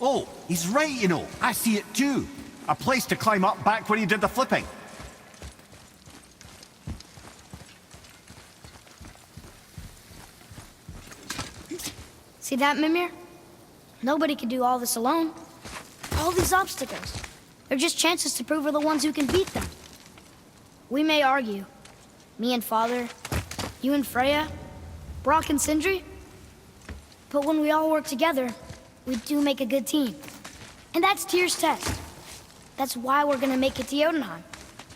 Oh, he's right, you know. I see it too. A place to climb up back where he did the flipping. See that, Mimir? Nobody can do all this alone. All these obstacles. They're just chances to prove we're the ones who can beat them. We may argue. Me and Father, you and Freya, Brock and Sindri. But when we all work together, we do make a good team. And that's Tyr's test. That's why we're gonna make it to Jotunheim.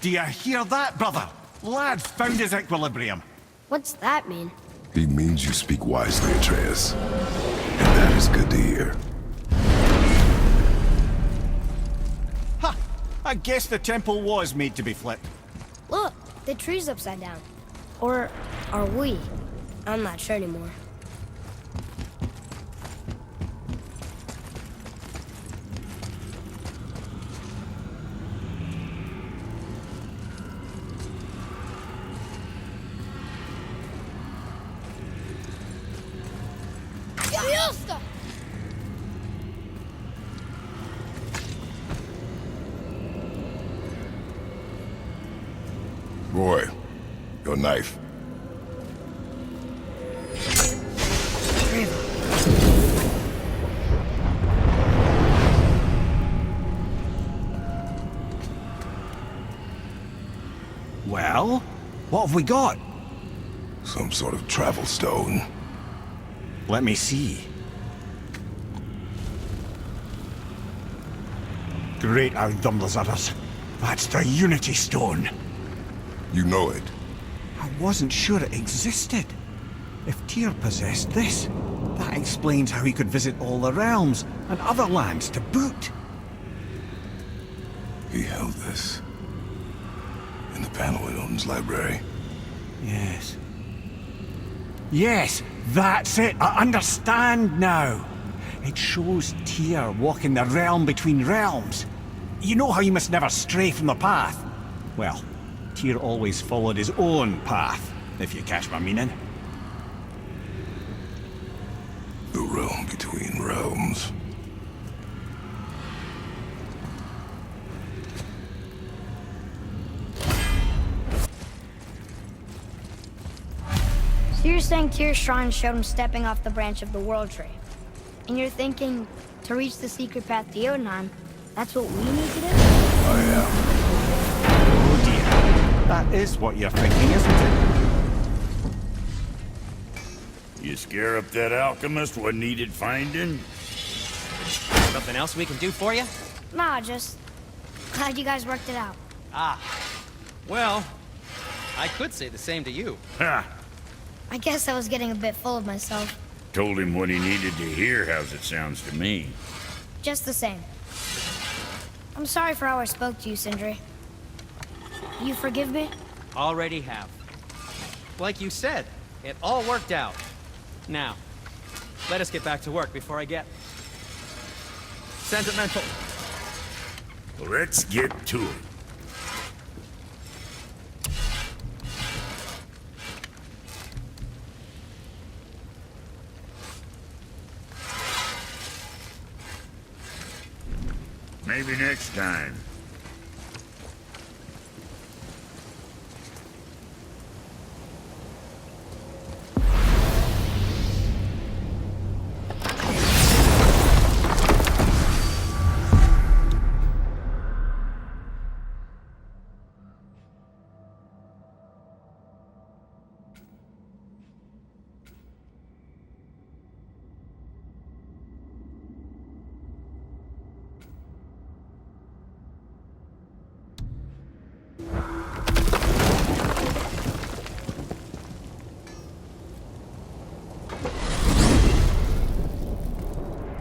Do you hear that, brother? Lad's found his equilibrium. What's that mean? He means you speak wisely, Atreus. And that is good to hear. Ha! I guess the temple was made to be flipped. Look, the tree's upside down. Or are we? I'm not sure anymore. Boy, your knife. Well, what have we got? Some sort of travel stone. Let me see. Great Audumlazaras. That's the Unity Stone. You know it. I wasn't sure it existed. If Tyr possessed this, that explains how he could visit all the realms and other lands to boot. He held this in the panel in Odin's library. Yes. Yes, that's it. I understand now. It shows Tyr walking the realm between realms. You know how you must never stray from the path? Well, Tyr always followed his own path, if you catch my meaning. The realm between realms. So you're saying Tyr's shrine showed him stepping off the branch of the World Tree. And you're thinking, to reach the secret path to Jotunheim, that's what we need to do? I am. Oh dear. That is what you're thinking, isn't it? You scare up that alchemist what needed finding? Something else we can do for you? Nah, just glad you guys worked it out. Ah. Well, I could say the same to you. Ha! I guess I was getting a bit full of myself. Told him what he needed to hear, how's it sounds to me. Just the same. I'm sorry for how I spoke to you, Sindri. You forgive me? Already have. Like you said, it all worked out. Now, let us get back to work before I get sentimental. Let's get to it. Maybe next time.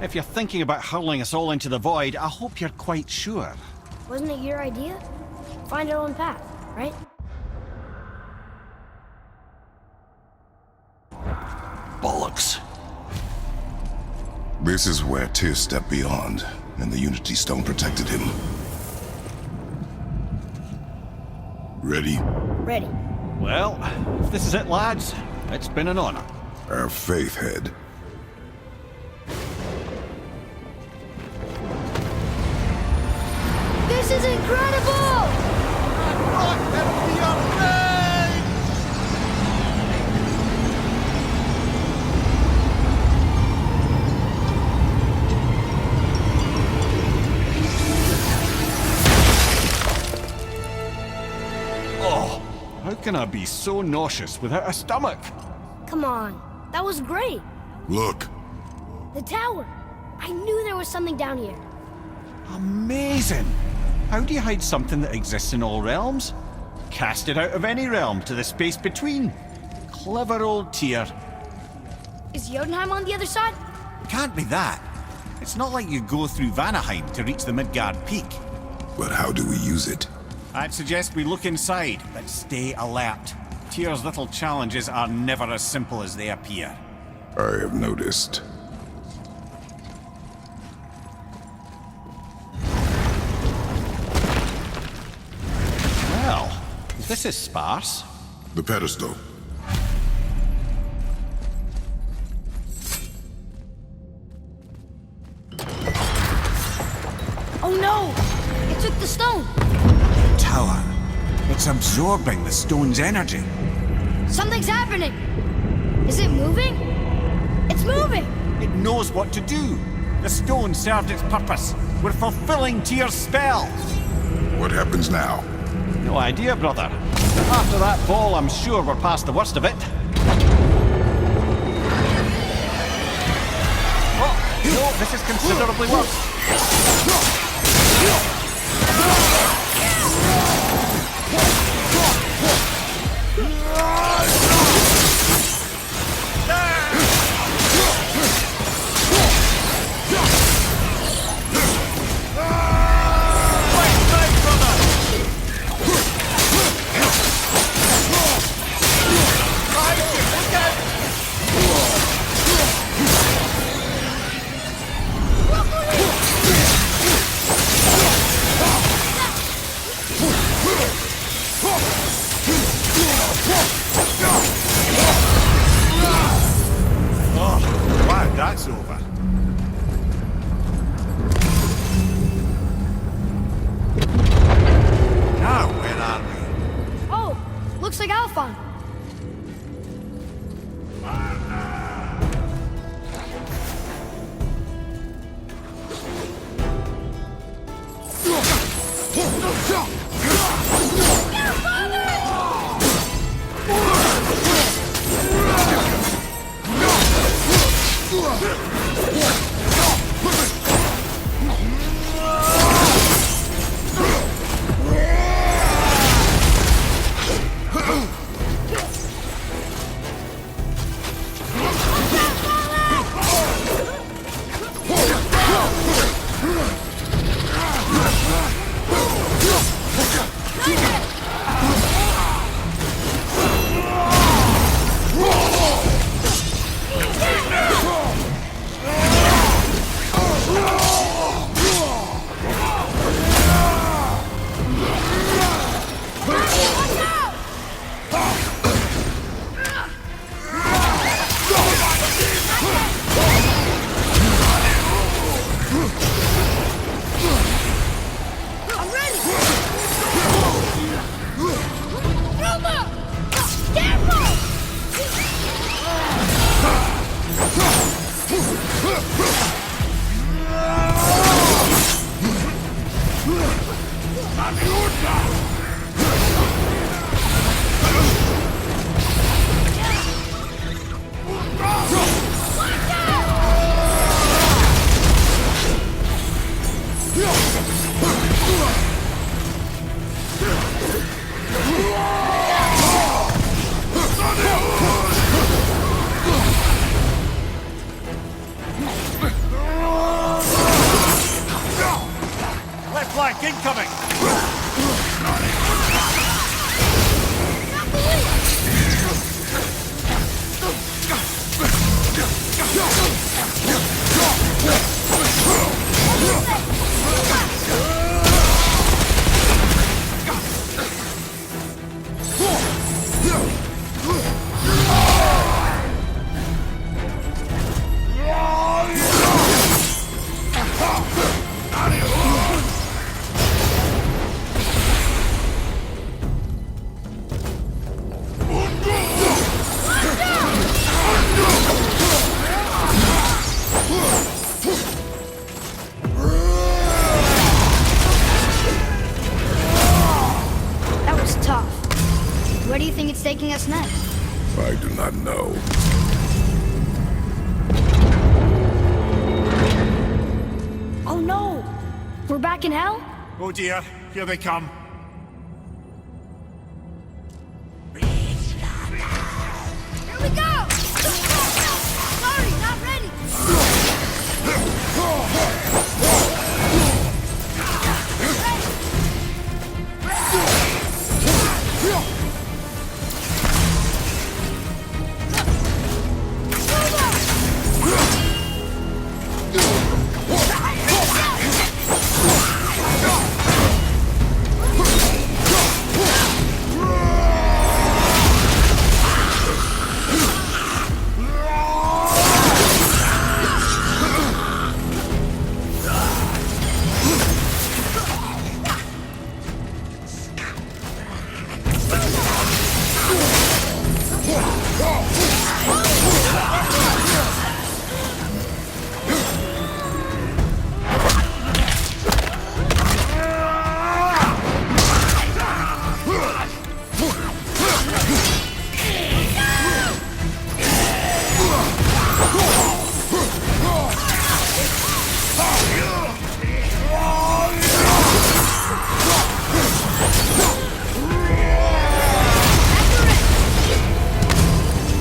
If you're thinking about hurling us all into the void, I hope you're quite sure. Wasn't it your idea? Find our own path, right? Bollocks. This is where Tyr stepped beyond, and the Unity Stone protected him. Ready? Ready. Well, if this is it, lads, It's been an honor. Have faith, Head. This is incredible! Oh, how can I be so nauseous without a stomach? Come on, that was great. Look. The tower. I knew there was something down here. Amazing! How do you hide something that exists in all realms? Cast it out of any realm to the space between. Clever old Tyr. Is Jotunheim on the other side? Can't be that. It's not like you go through Vanaheim to reach the Midgard Peak. But how do we use it? I'd suggest we look inside, but stay alert. Tyr's little challenges are never as simple as they appear. I have noticed. Well, this is sparse. The pedestal. Oh no! It took the stone! Tower. It's absorbing the stone's energy. Something's happening! Is it moving? It's moving! It knows what to do. The stone served its purpose. We're fulfilling Tyr's spell. What happens now? No idea, brother. After that ball, I'm sure we're past the worst of it. Oh, no, this is considerably worse. Oh, glad that's over. Now, where are we? Oh, looks like Alphon. Left flank incoming! Where do you think it's taking us next? I do not know. Oh no! We're back in hell? Oh dear, here they come. Here we go! Sorry, not ready!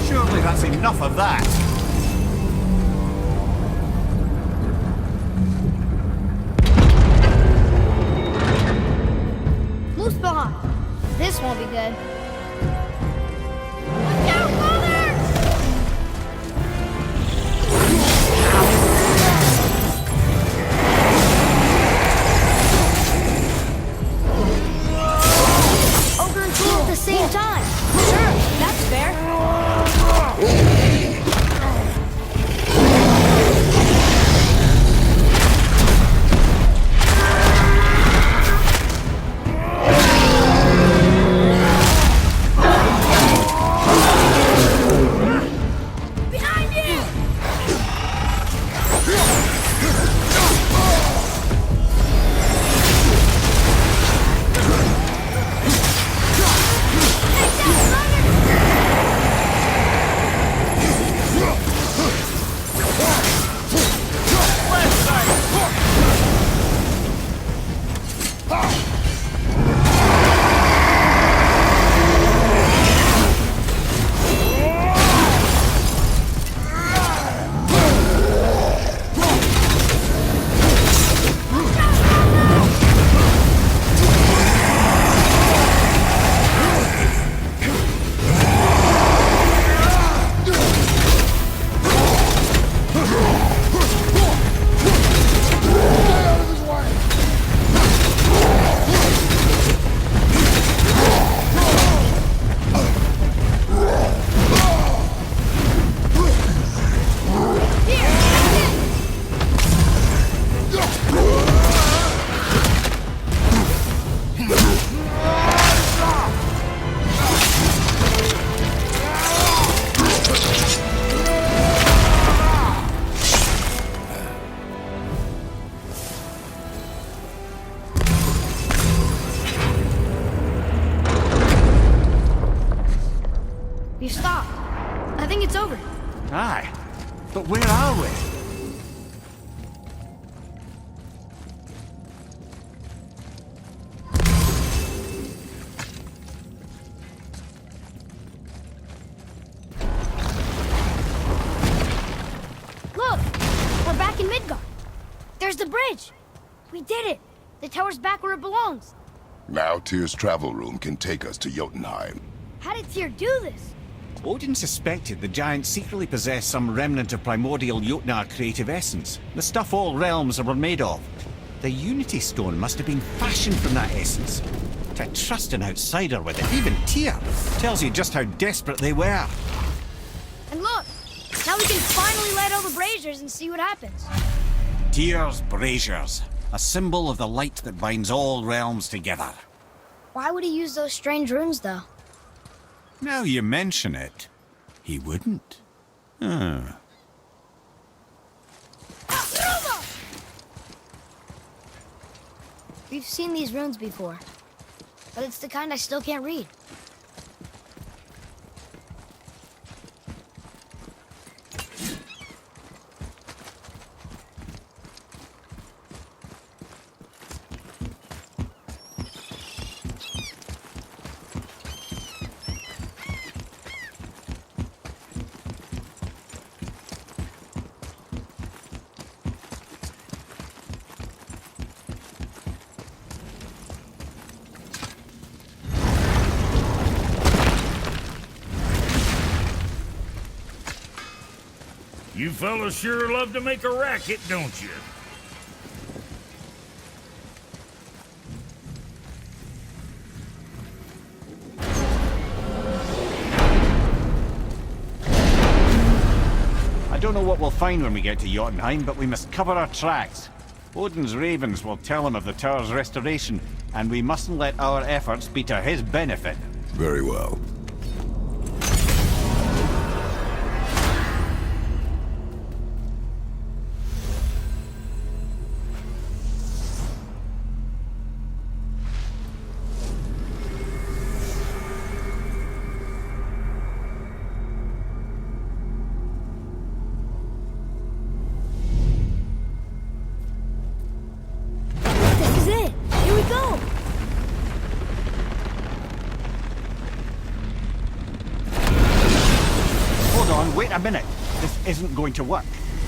Surely that's enough of that. Loose behind. This won't be good. Watch out, Father! Ogre and Tool at the same time. Sure, that's fair. Behind you! Take that, brother! You stopped. I think it's over. Aye. But where are we? Look! We're back in Midgard. There's the bridge. We did it. The tower's back where it belongs. Now Tyr's travel room can take us to Jotunheim. How did Tyr do this? Odin suspected the giants secretly possessed some remnant of primordial Jotnar creative essence, the stuff all realms were made of. The Unity Stone must have been fashioned from that essence. To trust an outsider with it, even Tyr, tells you just how desperate they were. And look! Now we can finally light all the braziers and see what happens. Tyr's braziers, a symbol of the light that binds all realms together. Why would he use those strange runes, though? Now you mention it, he wouldn't. We've seen these runes before, but it's the kind I still can't read. You fellas sure love to make a racket, don't you? I don't know what we'll find when we get to Jotunheim, but we must cover our tracks. Odin's ravens will tell him of the tower's restoration, and we mustn't let our efforts be to his benefit. Very well. This is it! Here we go! Hold on, wait a minute. This isn't going to work.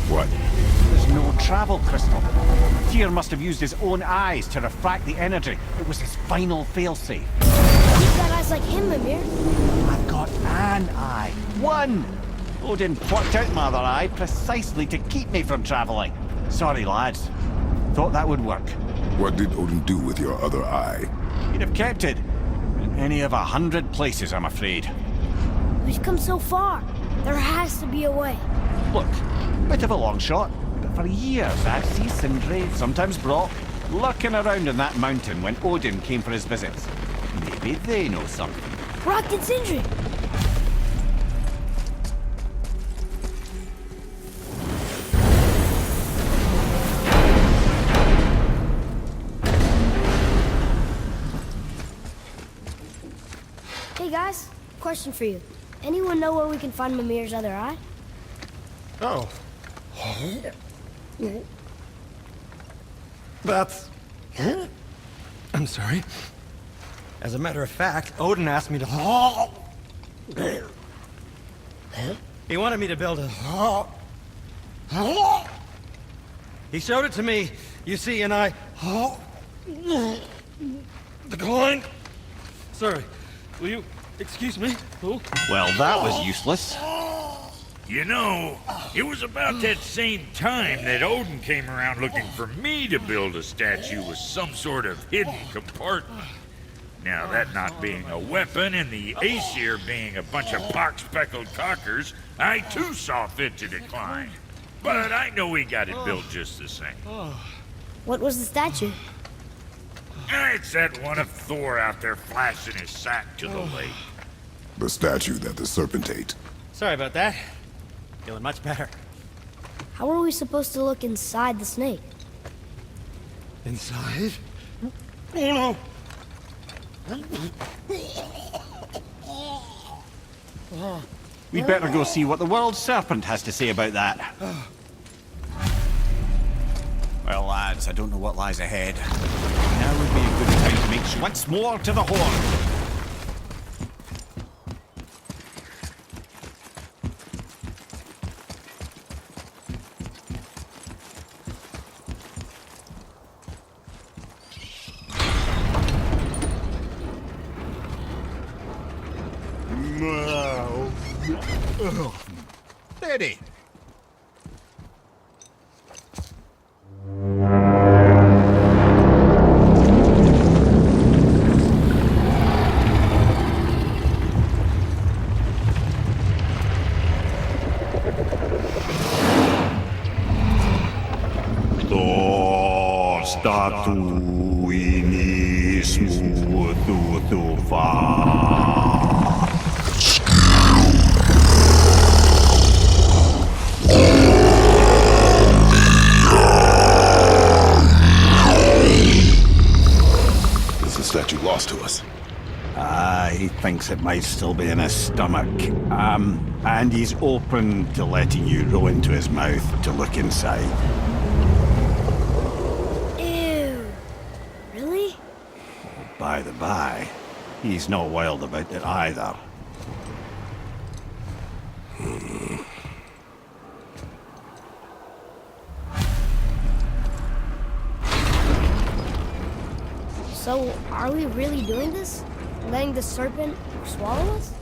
What? There's no travel crystal. Tyr must have used his own eyes to refract the energy. It was his final failsafe. You've got eyes like him, Mimir. I've got an eye. One! Odin plucked out my other eye precisely to keep me from traveling. Sorry, lads. Thought that would work. What did Odin do with your other eye? He'd have kept it. In any of 100 places, I'm afraid. We've come so far. There has to be a way. Look, bit of a long shot, but for years I'd see Sindri, sometimes Brock, lurking around in that mountain when Odin came for his visits. Maybe they know something. Brock and Sindri! Hey guys, question for you. Anyone know where we can find Mimir's other eye? Oh. That's... I'm sorry. As a matter of fact, Odin asked me to... He wanted me to build a... He showed it to me, you see, and I... Declined. Sorry, will you excuse me? Oh. Well, that was useless. You know, it was about that same time that Odin came around looking for me to build a statue with some sort of hidden compartment. Now, that not being a weapon and the Aesir being a bunch of pock-speckled cockers, I too saw fit to decline. But I know he got it built just the same. What was the statue? It's that one of Thor out there flashing his sack to the lake. The statue that the serpent ate. Sorry about that. Feeling much better. How are we supposed to look inside the snake? Inside? Oh no! We'd better go see what the world serpent has to say about that. Well, lads, I don't know what lies ahead. Now would be a good time to make once more to the horn. Steady. Statuinismo tu fa. Is the statue lost to us? He thinks it might still be in his stomach. And he's open to letting you roll into his mouth to look inside. Ew. Really? By the by, he's not wild about it either. So, are we really doing this? Letting the serpent swallow us?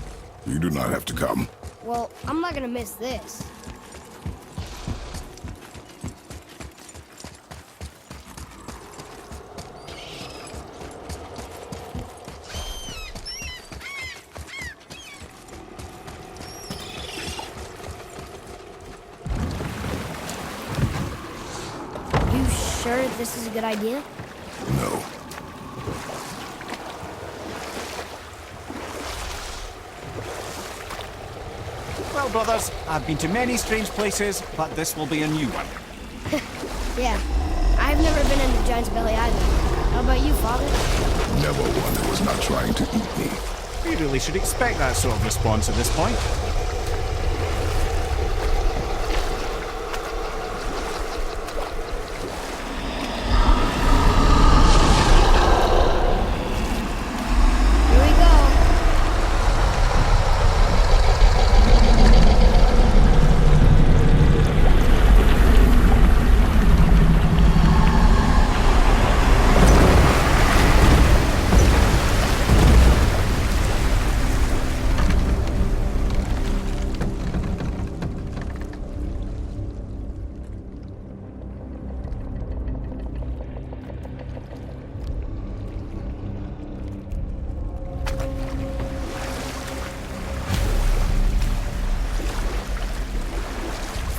You do not have to come. Well, I'm not gonna miss this. sure this is a good idea? No. Well, brothers, I've been to many strange places, but this will be a new one. Yeah. I've never been in the giant's belly either. How about you, Father? Never one who was not trying to eat me. We really should expect that sort of response at this point. Here we go.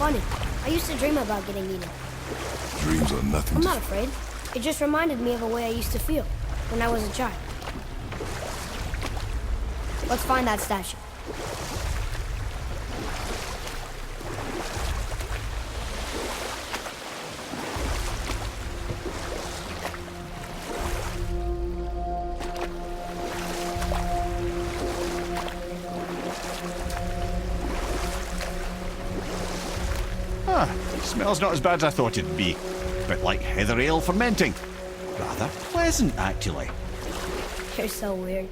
Funny. I used to dream about getting eaten. Dreams are nothing I'm to... not afraid. It just reminded me of a way I used to feel when I was a child. Let's find that statue. Smells not as bad as I thought it'd be. Bit like heather ale fermenting. Rather pleasant, actually. You're so weird.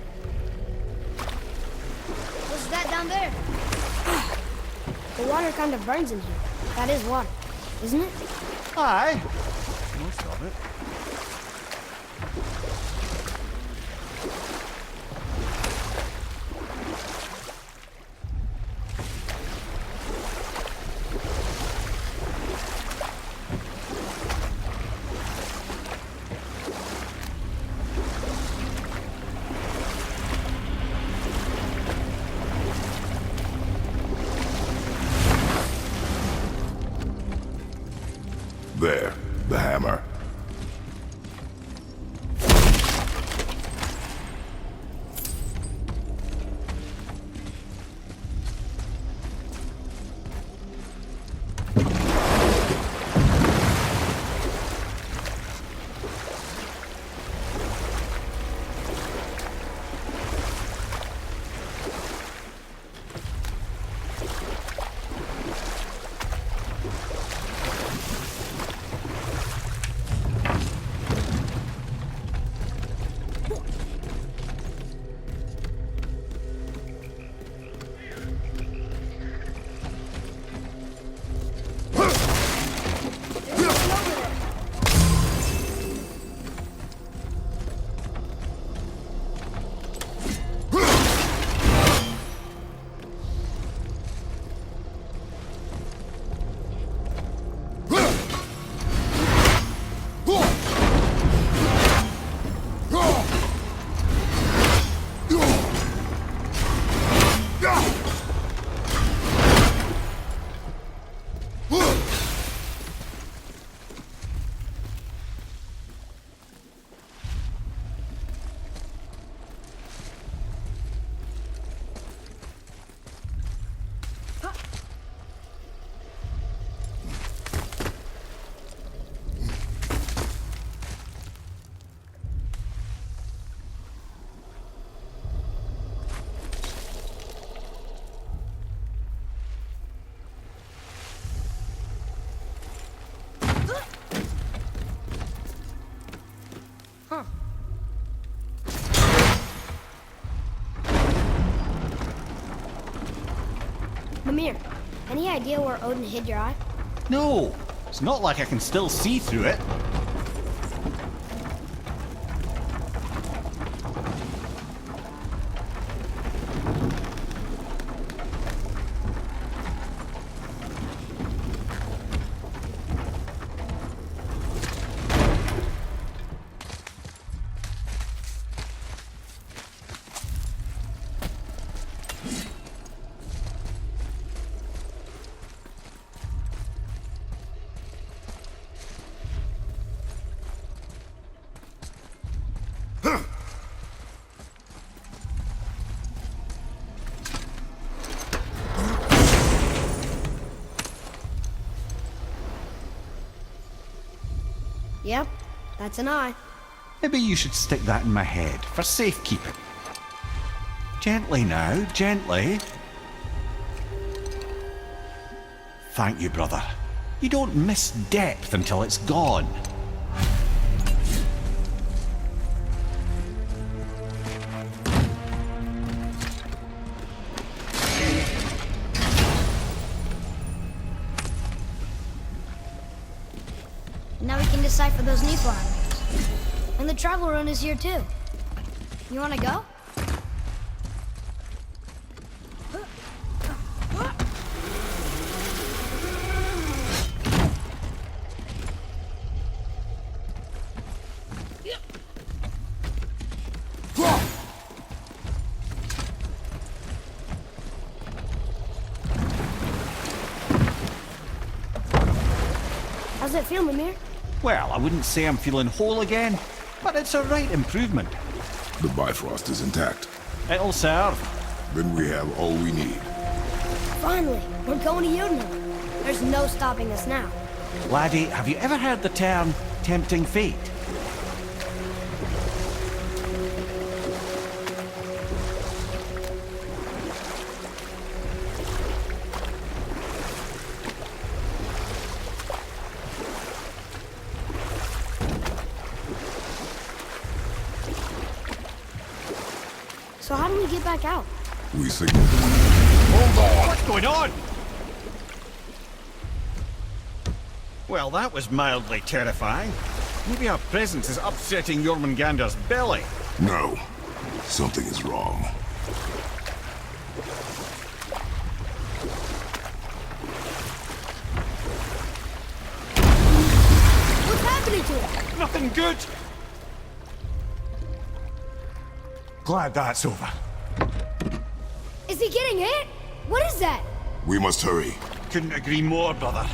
What's that down there? The water kind of burns in here. That is water, isn't it? Aye. Most of it. There, the hammer. Mimir, any idea where Odin hid your eye? No, it's not like I can still see through it. Yep, that's an eye. Maybe you should stick that in my head for safekeeping. Gently now, gently. Thank you, brother. You don't miss depth until it's gone. Now we can decipher those Nephilim rings. And the travel rune is here too. You wanna go? How's it feel, Mimir? Well, I wouldn't say I'm feeling whole again, but it's a right improvement. The Bifrost is intact. It'll serve. Then we have all we need. Finally, we're going to Jotunheim. There's no stopping us now. Laddie, have you ever heard the term tempting fate? So how do we get back out? We signal. What's going on? Well, that was mildly terrifying. Maybe our presence is upsetting Jormungandr's belly. No. Something is wrong. What's happening to him? Nothing good. Glad that's over. Is he getting hit? What is that? We must hurry. Couldn't agree more, brother.